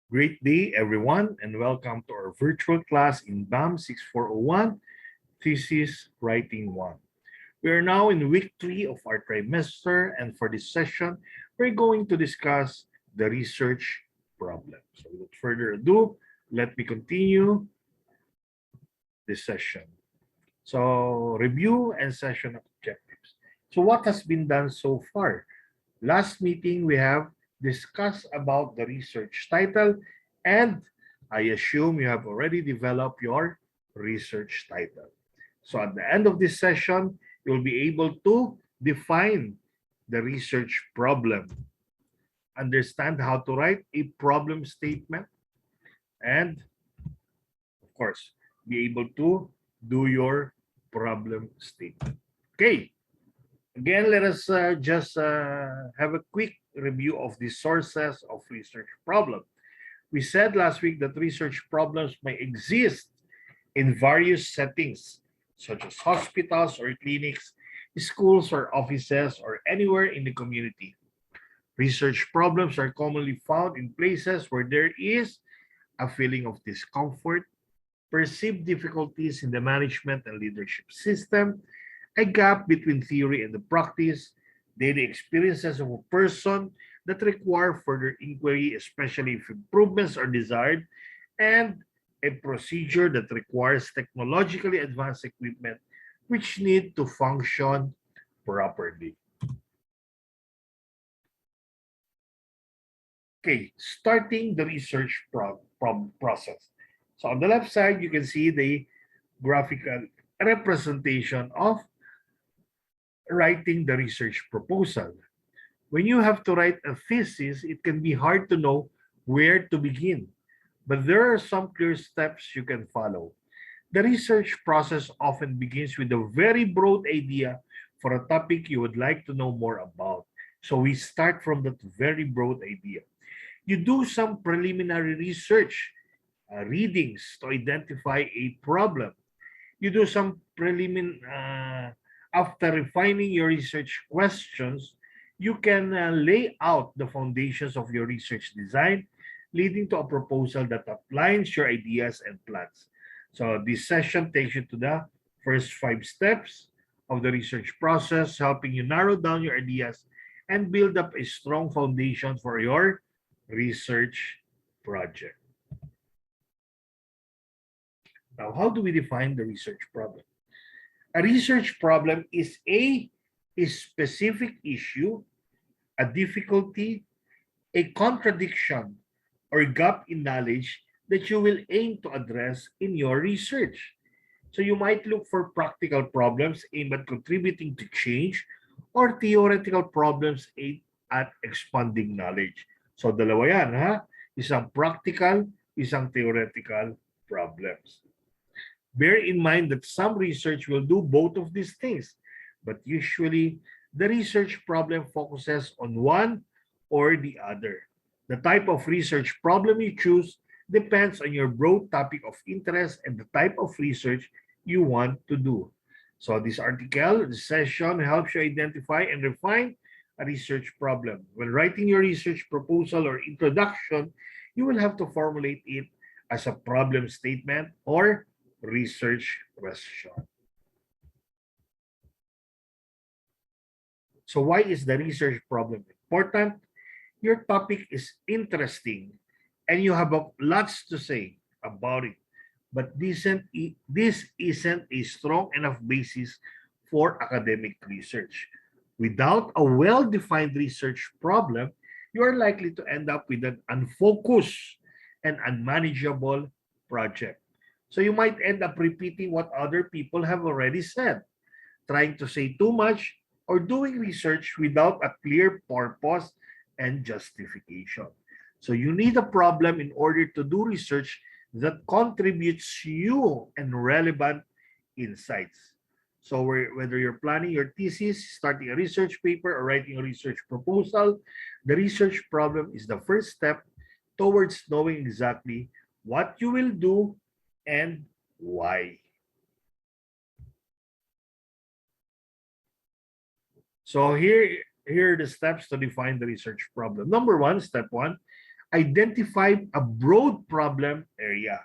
Great day, everyone, and welcome to our virtual class in BAM 6401, Thesis Writing 1. We are now in week 3 of our trimester, and for this session, we're going to discuss the research problem. So without further ado, let me continue this session. So review and session objectives. So what has been done so far? Last meeting, we have discussed about the research title, and I assume you have already developed your research title. So at the end of this session, you'll be able to define the research problem, understand how to write a problem statement, and of course, be able to do your problem statement. Okay, again, let us just have a quick review of the sources of research problem. We said last week that research problems may exist in various settings, such as hospitals or clinics, schools or offices, or anywhere in the community. Research problems are commonly found in places where there is a feeling of discomfort, perceived difficulties in the management and leadership system, a gap between theory and the practice, daily experiences of a person that require further inquiry, especially if improvements are desired, and a procedure that requires technologically advanced equipment which need to function properly. Okay, starting the research process. So on the left side, you can see the graphical representation of writing the research proposal. When you have to write a thesis, it can be hard to know where to begin, but there are some clear steps you can follow. The research process often begins with a very broad idea for a topic you would like to know more about. So we start from that very broad idea. You do some preliminary research, readings to identify a problem. You do some after refining your research questions, you can lay out the foundations of your research design, leading to a proposal that outlines your ideas and plans. So this session takes you to the first 5 steps of the research process, helping you narrow down your ideas and build up a strong foundation for your research project. Now, how do we define the research problem? A research problem is a specific issue, a difficulty, a contradiction, or gap in knowledge that you will aim to address in your research. So you might look for practical problems aimed at contributing to change or theoretical problems aimed at expanding knowledge. So dalawa yan, ha? Isang practical, isang theoretical problems. Bear in mind that some research will do both of these things, but usually the research problem focuses on one or the other. The type of research problem you choose depends on your broad topic of interest and the type of research you want to do. So this article, this session helps you identify and refine a research problem. When writing your research proposal or introduction, you will have to formulate it as a problem statement or research question. So why is the research problem important? Your topic is interesting and you have lots to say about it, but this isn't a strong enough basis for academic research. Without a well-defined research problem, you are likely to end up with an unfocused and unmanageable project. So you might end up repeating what other people have already said, trying to say too much, or doing research without a clear purpose and justification. So you need a problem in order to do research that contributes you and relevant insights. So whether you're planning your thesis, starting a research paper, or writing a research proposal, the research problem is the first step towards knowing exactly what you will do and why. So here are the steps to define the research problem. Number one, step one, Identify a broad problem area.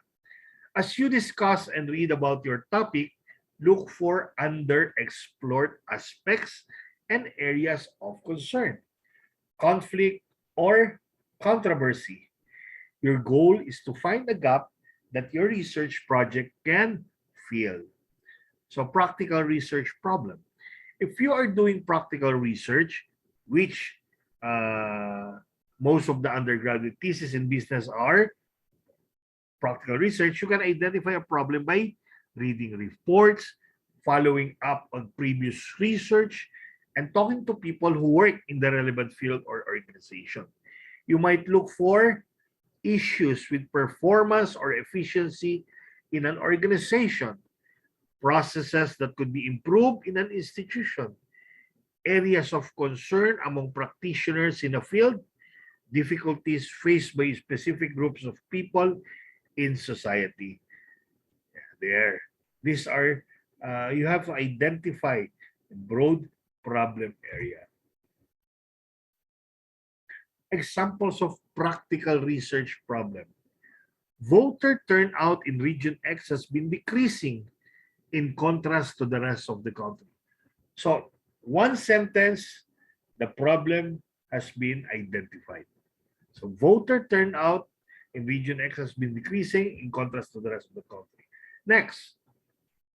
As you discuss and read about your topic, look for underexplored aspects and areas of concern, conflict, or controversy. Your goal is to find a gap that your research project can fill. So, practical research problem. If you are doing practical research, which most of the undergraduate thesis in business are practical research, you can identify a problem by reading reports, following up on previous research, and talking to people who work in the relevant field or organization. You might look for issues with performance or efficiency in an organization, processes that could be improved in an institution, areas of concern among practitioners in a field, difficulties faced by specific groups of people in society. There. These are, you have to identify a broad problem area. Examples of practical research problem. Voter turnout in Region X has been decreasing in contrast to the rest of the country. So, one sentence, the problem has been identified. So, voter turnout in Region X has been decreasing in contrast to the rest of the country. Next,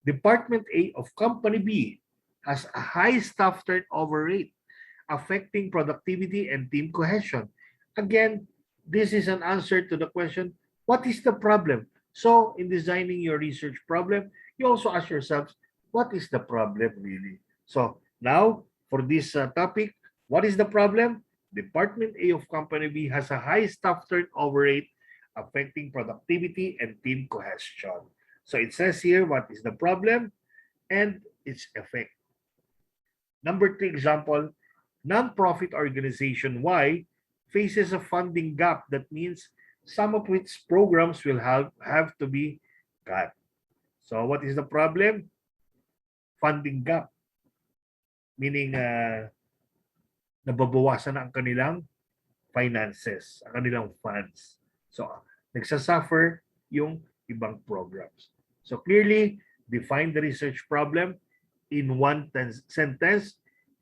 Department A of Company B has a high staff turnover rate, affecting productivity and team cohesion. Again, this is an answer to the question, what is the problem? So, in designing your research problem, you also ask yourselves, what is the problem really? So, now, for this topic, what is the problem? Department A of Company B has a high staff turnover rate, affecting productivity and team cohesion. So, it says here, what is the problem and its effect. Number 3 example, nonprofit organization Y faces a funding gap. That means some of its programs will have to be cut. So what is the problem? Funding gap. Meaning, nababawasan na ang kanilang finances, ang kanilang funds. So, nagsasuffer yung ibang programs. So, clearly, define the research problem in one sentence,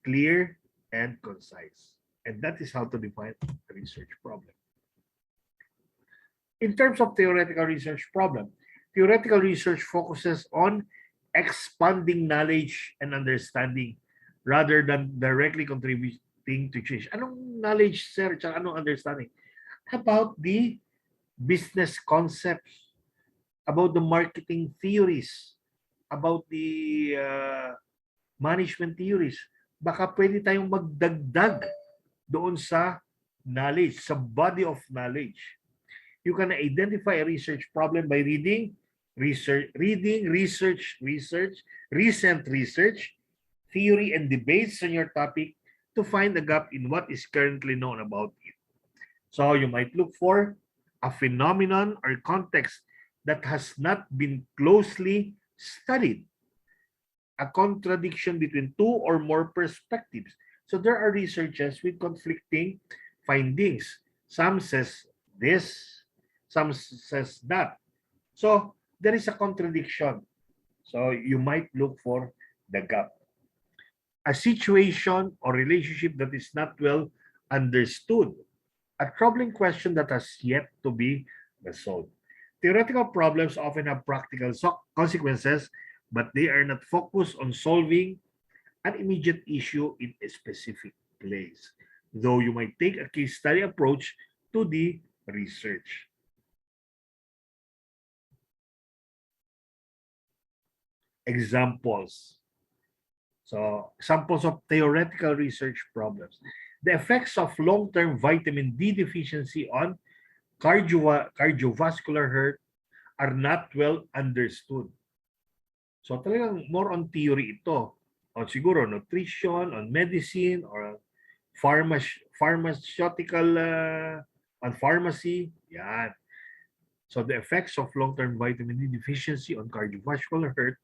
clear and concise. And that is how to define a research problem. In terms of theoretical research problem, theoretical research focuses on expanding knowledge and understanding rather than directly contributing to change. Anong knowledge, sir? Tsaka anong understanding? About the business concepts, about the marketing theories, about the management theories. Baka pwede tayong magdagdag doon sa knowledge, sa body of knowledge. You can identify a research problem by reading recent research, theory, and debates on your topic to find a gap in what is currently known about it. So you might look for a phenomenon or context that has not been closely studied, a contradiction between two or more perspectives. So there are researchers with conflicting findings. Some says this, some says that. So there is a contradiction. So you might look for the gap. A situation or relationship that is not well understood. A troubling question that has yet to be resolved. Theoretical problems often have practical consequences, but they are not focused on solving an immediate issue in a specific place, though you might take a case study approach to the research. Examples. So, examples of theoretical research problems. The effects of long-term vitamin D deficiency on cardiovascular health are not well understood. So, talagang more on theory ito. O siguro nutrition, on medicine, or pharmaceutical, on pharmacy. Yan. So, the effects of long-term vitamin D deficiency on cardiovascular health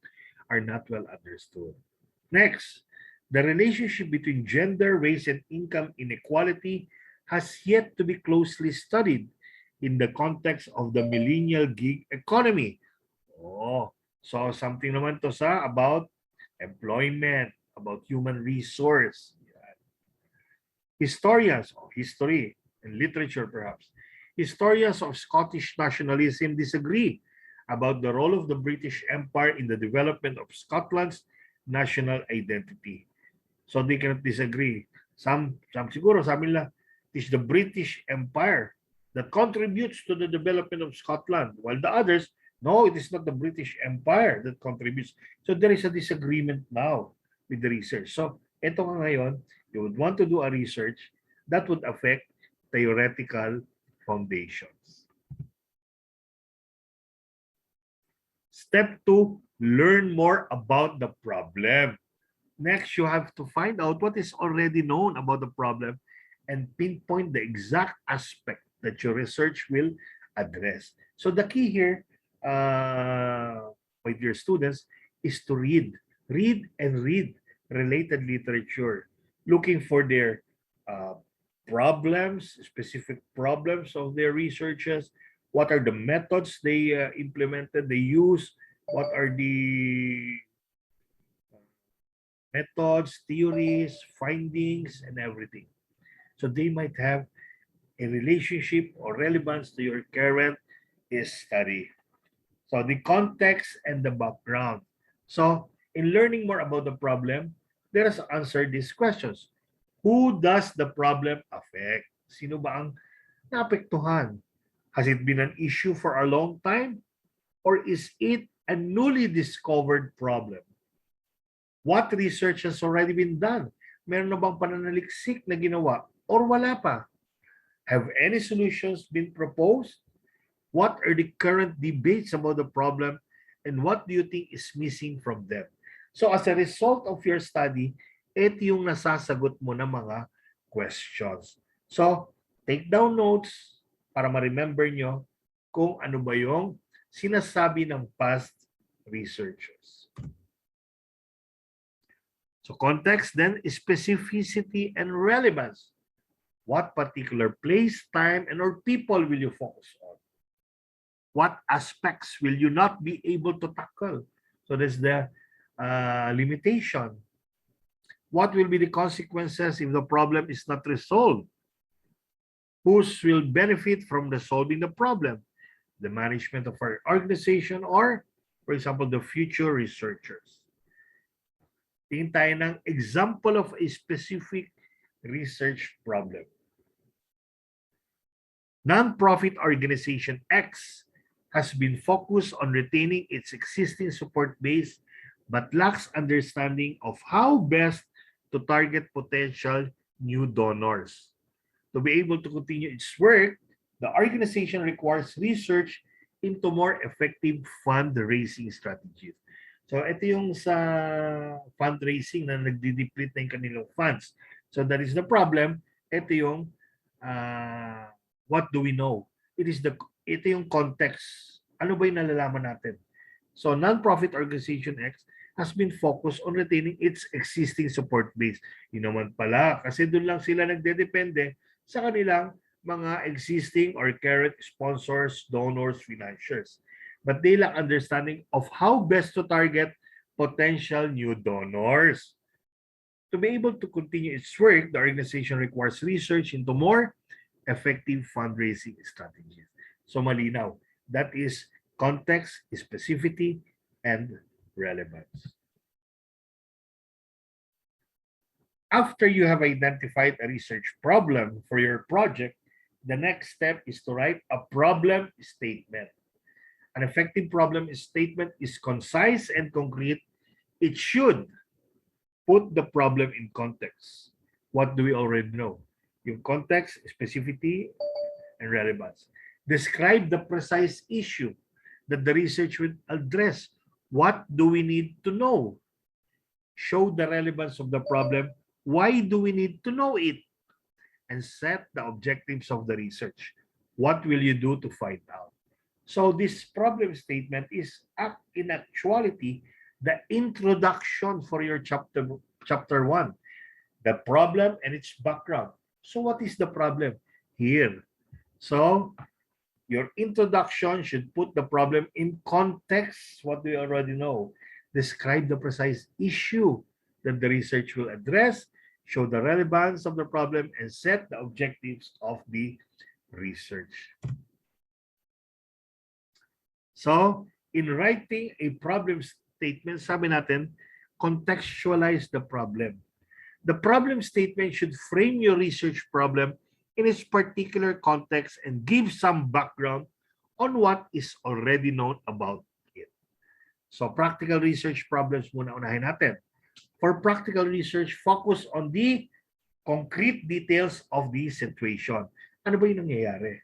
are not well understood. Next, the relationship between gender, race, and income inequality has yet to be closely studied in the context of the millennial gig economy. Oh, so something naman to sa about employment, about human resource. Historians of history and literature, perhaps, historians of Scottish nationalism disagree about the role of the British Empire in the development of Scotland's national identity. So they cannot disagree. Some siguro sabi nila, it is the British Empire that contributes to the development of Scotland, while the others, no, it is not the British Empire that contributes. So there is a disagreement now with the research. So ito nga ngayon, you would want to do a research that would affect theoretical foundations. Step 2, learn more about the problem. Next, you have to find out what is already known about the problem and pinpoint the exact aspect that your research will address. So the key here, my dear students, is to read. Read and read related literature, looking for their problems, specific problems of their researches, what are the methods they implemented, they use, what are the methods, theories, findings, and everything. So they might have a relationship or relevance to your current study. So the context and the background. So in learning more about the problem, let us answer these questions. Who does the problem affect? Sino ba ang naapektuhan? Has it been an issue for a long time? Or is it a newly discovered problem? What research has already been done? Meron na bang pananaliksik na ginawa? Or wala pa? Have any solutions been proposed? What are the current debates about the problem? And what do you think is missing from them? So as a result of your study, ito yung nasasagot mo na mga questions. So take down notes para ma-remember nyo kung ano ba yung sinasabi ng past researchers. So context then is specificity and relevance. What particular place, time, and or people will you focus on? What aspects will you not be able to tackle? So there's the limitation. What will be the consequences if the problem is not resolved? Who will benefit from resolving the problem? The management of our organization or, for example, the future researchers. Tingin tayo ng example of a specific research problem. Non-profit organization X has been focused on retaining its existing support base but lacks understanding of how best to target potential new donors. To be able to continue its work, the organization requires research into more effective fundraising strategies. So ito yung sa fundraising na nagdi-deplete na yung kanilang funds. So that is the problem. Ito yung what do we know? Ito yung context. Ano ba yung nalalaman natin? So non-profit organization X has been focused on retaining its existing support base. Yun naman pala, kasi doon lang sila nagdedepende sa kanilang mga existing or current sponsors, donors, financiers. But they lack understanding of how best to target potential new donors. To be able to continue its work, the organization requires research into more effective fundraising strategies. So malinaw, that is context, specificity, and relevance. After you have identified a research problem for your project, the next step is to write a problem statement. An effective problem statement is concise and concrete. It should put the problem in context. What do we already know? Yung context, specificity, and relevance. Describe the precise issue that the research will address. What do we need to know? Show the relevance of the problem. Why do we need to know it? And set the objectives of the research. What will you do to find out? So this problem statement is in actuality the introduction for your chapter 1, the problem and its background. So what is the problem here? So your introduction should put the problem in context, what we already know. Describe the precise issue that the research will address, show the relevance of the problem, and set the objectives of the research. So, in writing a problem statement, sabi natin, contextualize the problem. The problem statement should frame your research problem in its particular context and give some background on what is already known about it. So, practical research problems muna unahin natin. For practical research, focus on the concrete details of the situation. Ano ba yung nangyayari?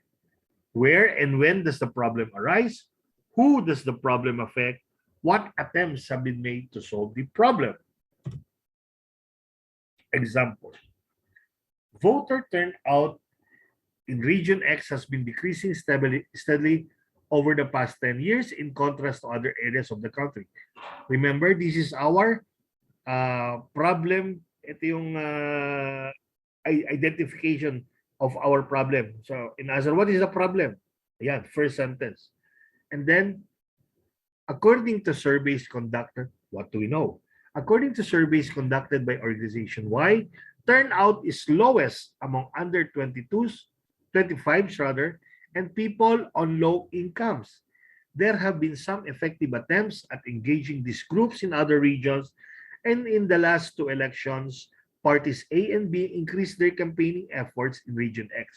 Where and when does the problem arise? Who does the problem affect? What attempts have been made to solve the problem? Example, voter turnout in Region X has been decreasing steadily over the past 10 years in contrast to other areas of the country. Remember, this is our problem. Ito yung identification of our problem. So, in answer, what is the problem? Ayan, first sentence. And then, according to surveys conducted, what do we know? According to surveys conducted by Organization Y, turnout is lowest among under 22s, 25s rather, and people on low incomes. There have been some effective attempts at engaging these groups in other regions, and in the last two elections, parties A and B increased their campaigning efforts in Region X.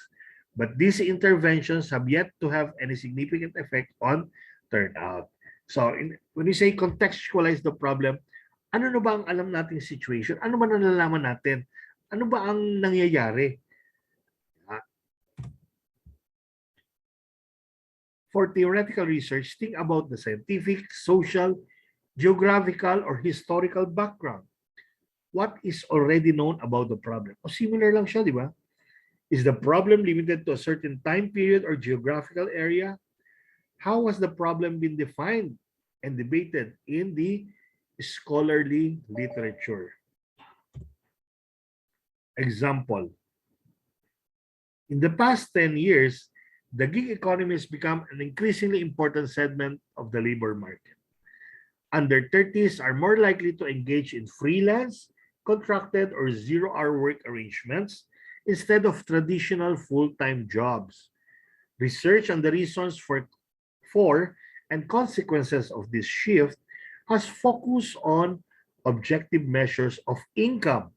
But these interventions have yet to have any significant effect on turnout. So, when we say contextualize the problem, ano na ba ang alam nating situation? Ano ba nalalaman natin? Ano ba ang nangyayari? For theoretical research, think about the scientific, social, geographical, or historical background. What is already known about the problem? O similar lang siya, di ba? Is the problem limited to a certain time period or geographical area? How has the problem been defined and debated in the scholarly literature? Example, in the past 10 years, the gig economy has become an increasingly important segment of the labor market. Under 30s are more likely to engage in freelance, contracted, or zero-hour work arrangements instead of traditional full-time jobs. Research on the reasons for and consequences of this shift has focused on objective measures of income,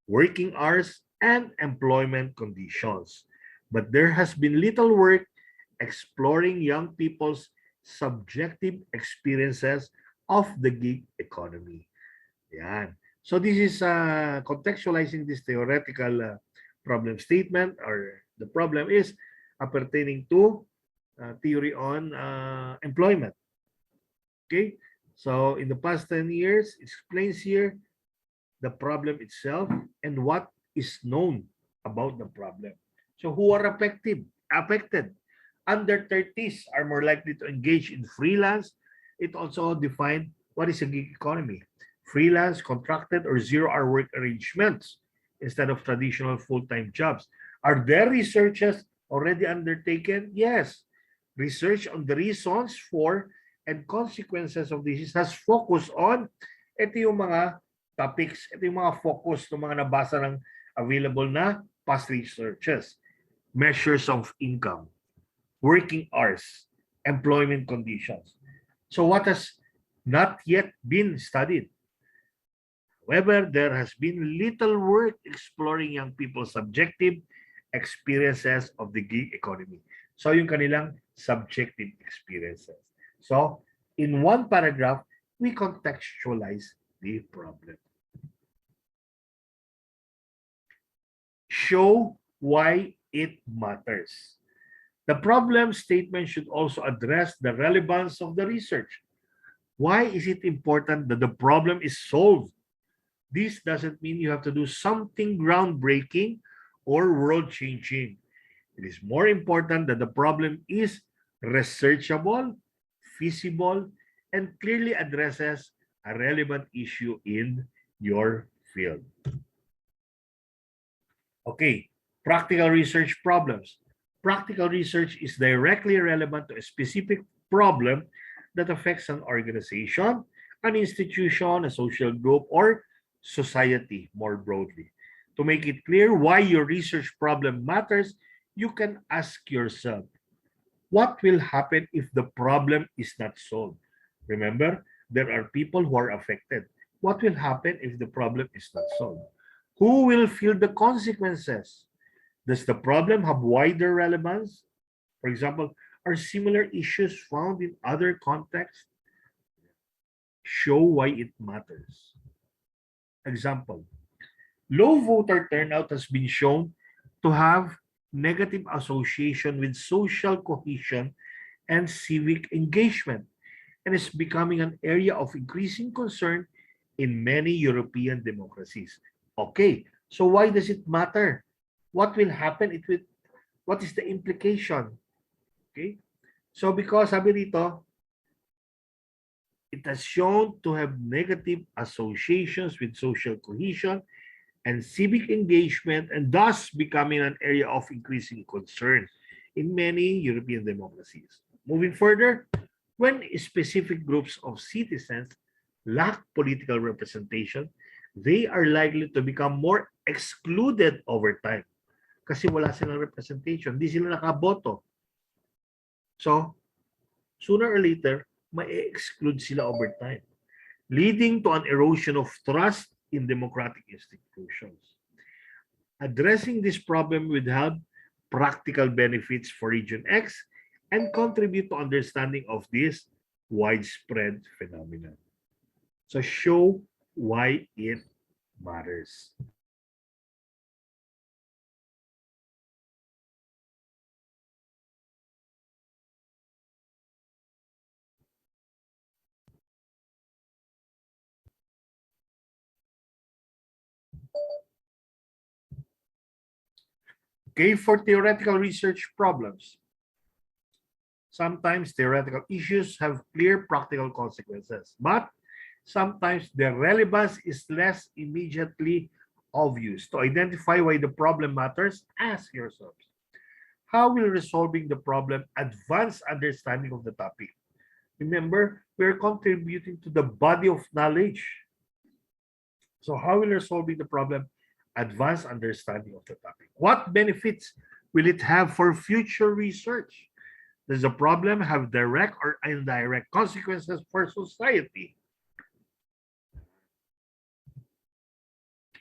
working hours, and employment conditions. But there has been little work exploring young people's subjective experiences of the gig economy. Yan. So this is contextualizing this theoretical problem statement, or the problem is pertaining to theory on employment. Okay, so in the past 10 years, it explains here the problem itself and what is known about the problem. So who are affected? Under 30s are more likely to engage in freelance. It also defined what is a gig economy. Freelance, contracted, or zero-hour work arrangements instead of traditional full-time jobs. Are there researches already undertaken? Yes. Research on the reasons for and consequences of disease has focused on ito yung mga topics, ito yung mga focus ng mga nabasa ng available na past researches. Measures of income, working hours, employment conditions. So what has not yet been studied? However, there has been little work exploring young people's subjective experiences of the gig economy. So yung kanilang subjective experiences. So in one paragraph, we contextualize the problem. Show why it matters. The problem statement should also address the relevance of the research. Why is it important that the problem is solved? This doesn't mean you have to do something groundbreaking or world-changing. It is more important that the problem is researchable, feasible, and clearly addresses a relevant issue in your field. Okay, Practical research problems. Practical research is directly relevant to a specific problem that affects an organization, an institution, a social group, or society more broadly. To make it clear why your research problem matters, you can ask yourself, what will happen if the problem is not solved? Remember, there are people who are affected. What will happen if the problem is not solved? Who will feel the consequences? Does the problem have wider relevance? For example, are similar issues found in other contexts? Show why it matters. Example, low voter turnout has been shown to have negative association with social cohesion and civic engagement, and is becoming an area of increasing concern in many European democracies. Okay, so why does it matter? What will happen? What is the implication? Okay, so because sabi dito, it has shown to have negative associations with social cohesion and civic engagement, and thus becoming an area of increasing concern in many European democracies. Moving further, when specific groups of citizens lack political representation, they are likely to become more excluded over time kasi wala silang representation, di sila nakaboto. So, sooner or later, may-exclude sila over time, leading to an erosion of trust in democratic institutions. Addressing this problem would have practical benefits for Region X and contribute to understanding of this widespread phenomenon. So show why it matters. Okay, for theoretical research problems. Sometimes theoretical issues have clear practical consequences, but sometimes their relevance is less immediately obvious. To identify why the problem matters, ask yourselves, how will resolving the problem advance understanding of the topic? Remember, we're contributing to the body of knowledge. So how will resolving the problem advance understanding of the topic? What benefits will it have for future research? Does the problem have direct or indirect consequences for society?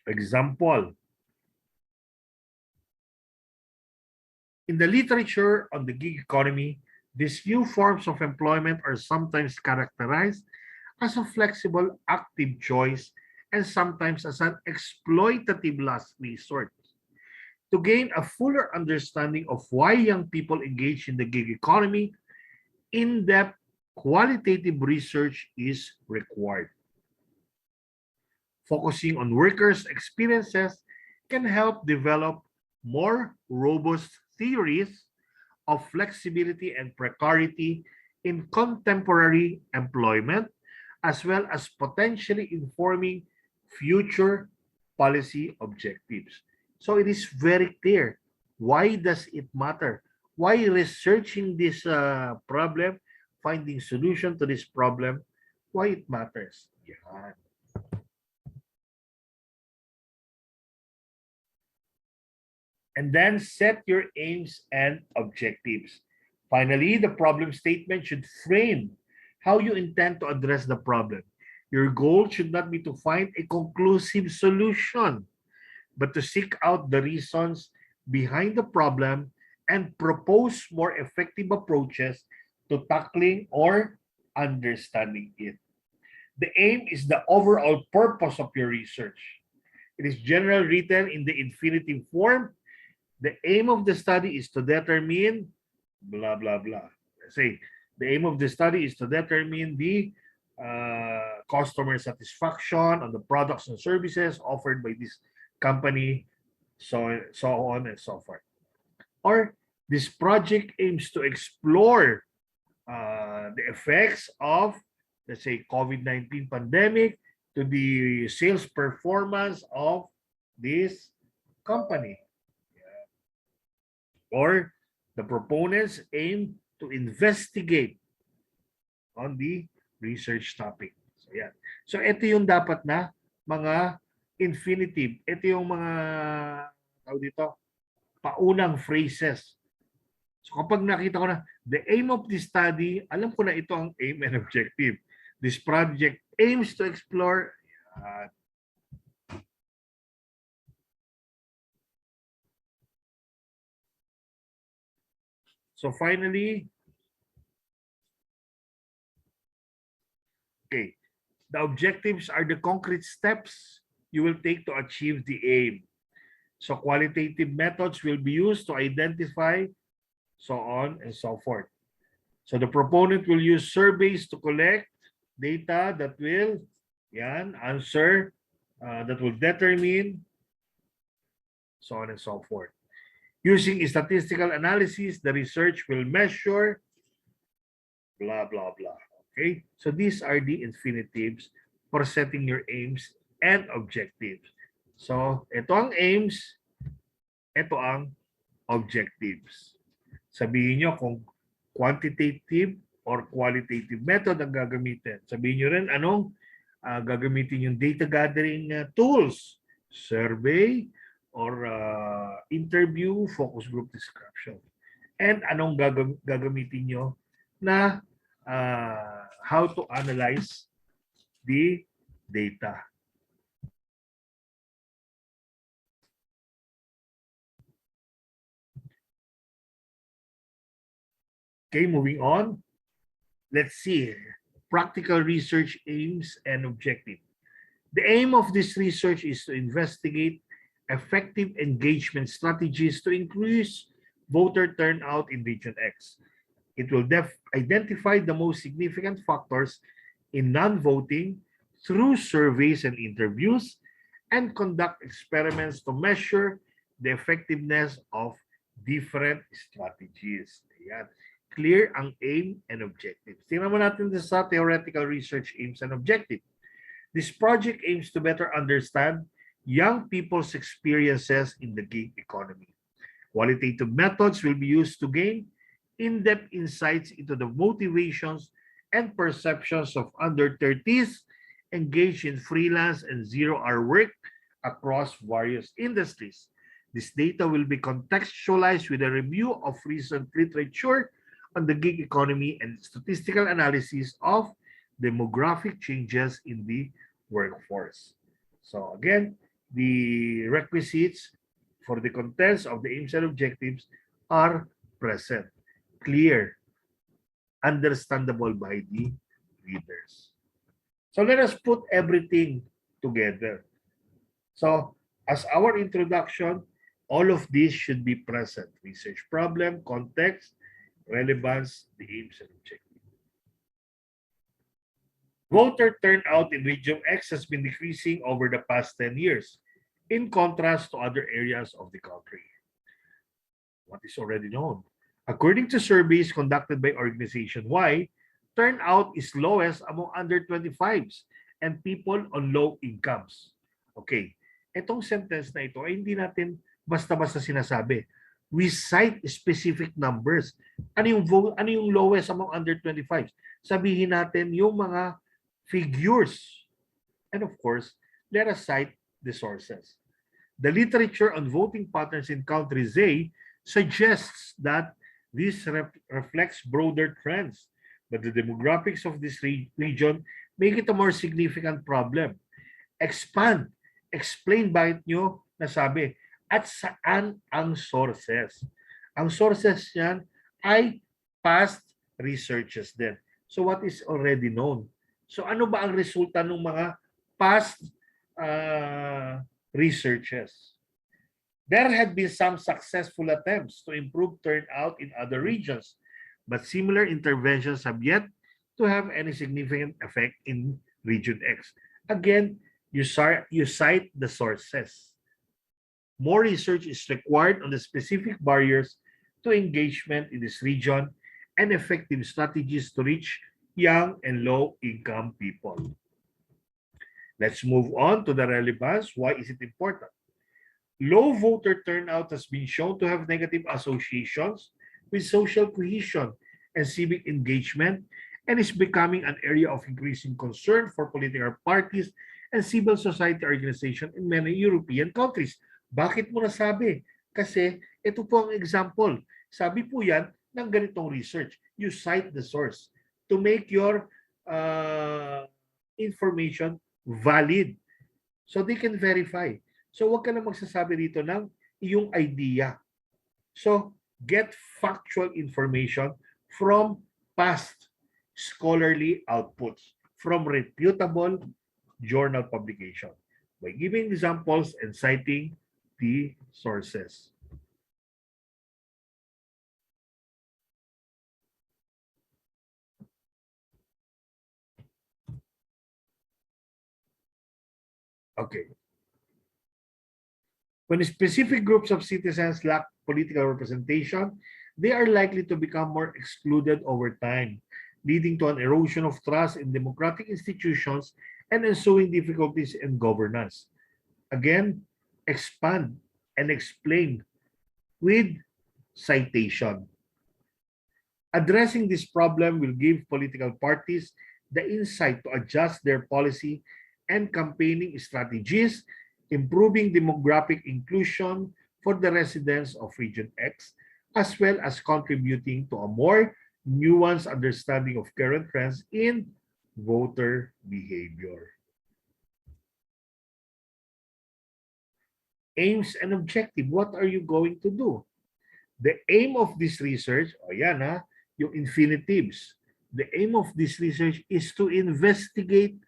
Example, in the literature on the gig economy, these new forms of employment are sometimes characterized as a flexible, active choice and sometimes as an exploitative last resort. To gain a fuller understanding of why young people engage in the gig economy, in-depth qualitative research is required. Focusing on workers' experiences can help develop more robust theories of flexibility and precarity in contemporary employment, as well as potentially informing future policy objectives. So it is very clear. Why does it matter? Why researching this problem, finding solution to this problem, why it matters? Yan. And then set your aims and objectives. Finally, the problem statement should frame how you intend to address the problem. Your goal should not be to find a conclusive solution, but to seek out the reasons behind the problem and propose more effective approaches to tackling or understanding it. The aim is the overall purpose of your research. It is generally written in the infinitive form. The aim of the study is to determine blah, blah, blah. Say, the aim of the study is to determine the customer satisfaction on the products and services offered by this company, so on and so forth. Or this project aims to explore the effects of, let's say, COVID-19 pandemic to the sales performance of this company. or the proponents aim to investigate on the research topic. So, yan. So, ito yung dapat na mga infinitive. Ito yung mga, tawag dito, paunang phrases. So, kapag nakita ko na, the aim of this study, alam ko na ito ang aim and objective. This project aims to explore, so finally, okay, the objectives are the concrete steps you will take to achieve the aim. So qualitative methods will be used to identify, so on and so forth. So the proponent will use surveys to collect data that will answer, that will determine, so on and so forth. Using statistical analysis, the research will measure, blah, blah, blah. Okay? So these are the infinitives for setting your aims and objectives. So, ito ang aims, ito ang objectives. Sabihin nyo kung quantitative or qualitative method ang gagamitin. Sabihin nyo rin anong gagamitin yung data gathering tools, survey, or interview, focus group description. And anong gagamitin nyo na how to analyze the data. Okay, moving on. Let's see. Practical research aims and objective. The aim of this research is to investigate effective engagement strategies to increase voter turnout in Region X. It will identify the most significant factors in non-voting through surveys and interviews and conduct experiments to measure the effectiveness of different strategies. Ayan. Clear ang aim and objective. Tingnan mo natin sa theoretical research aims and objective. This project aims to better understand young people's experiences in the gig economy. Qualitative methods will be used to gain in-depth insights into the motivations and perceptions of under-30s engaged in freelance and zero-hour work across various industries. This data will be contextualized with a review of recent literature on the gig economy and statistical analysis of demographic changes in the workforce. So again, the requisites for the contents of the aims and objectives are present, clear, understandable by the readers. So let us put everything together. So as our introduction, all of this should be present. Research problem, context, relevance, the aims and objectives. Voter turnout in Region X has been decreasing over the past 10 years, in contrast to other areas of the country. What is already known? According to surveys conducted by Organization Y, turnout is lowest among under 25s and people on low incomes. Okay, itong sentence na ito ay hindi natin basta-basta sinasabi. We cite specific numbers. Ano yung lowest among under 25s? Sabihin natin yung mga figures. And of course, let us cite the sources. The literature on voting patterns in country Z suggests that this reflects broader trends, but the demographics of this region make it a more significant problem. Expand, explain bakit nyo nasabi, at saan ang sources. Ang sources yan ay past researches din. So what is already known? So ano ba ang resulta ng mga past researches? There had been some successful attempts to improve turnout in other regions, but similar interventions have yet to have any significant effect in Region X. Again, you cite the sources. More research is required on the specific barriers to engagement in this region and effective strategies to reach young and low-income people. Let's move on to the relevance. Why is it important? Low voter turnout has been shown to have negative associations with social cohesion and civic engagement and is becoming an area of increasing concern for political parties and civil society organizations in many European countries. Bakit mo nasabi? Kasi ito po ang example. Sabi po yan ng ganitong research. You cite the source to make your information valid so they can verify. So huwag ka na magsasabi dito ng iyong idea. So get factual information from past scholarly outputs, from reputable journal publication by giving examples and citing the sources. Okay. When specific groups of citizens lack political representation, they are likely to become more excluded over time, leading to an erosion of trust in democratic institutions and ensuing difficulties in governance. Again, expand and explain with citation. Addressing this problem will give political parties the insight to adjust their policy and campaigning strategies, improving demographic inclusion for the residents of Region X, as well as contributing to a more nuanced understanding of current trends in voter behavior. Aims and objective, what are you going to do? The aim of this research, yung infinitives. The aim of this research is to investigate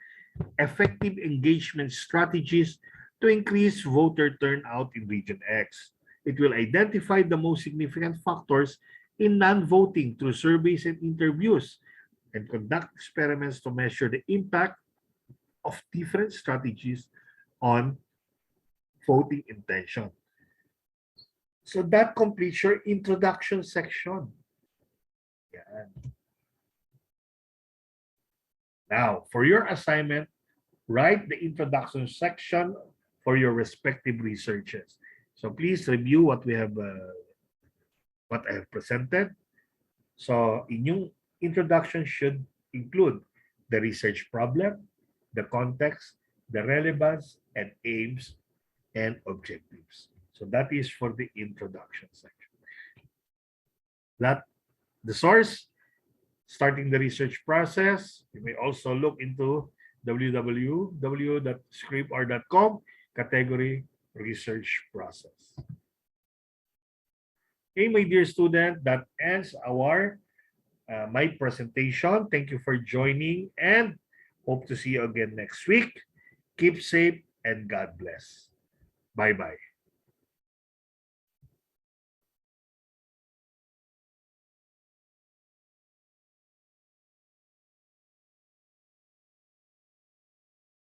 effective engagement strategies to increase voter turnout in Region X. It will identify the most significant factors in non-voting through surveys and interviews and conduct experiments to measure the impact of different strategies on voting intention. So that completes your introduction section. Yan. Now, for your assignment, write the introduction section for your respective researches. So please review what we have, what I have presented. So inyong introduction should include the research problem, the context, the relevance, and aims and objectives. So that is for the introduction section. That the source, starting the research process. You may also look into www.scripr.com, category research process. Okay, my dear student, that ends our my presentation. Thank you for joining and hope to see you again next week. Keep safe and God bless. Bye-bye.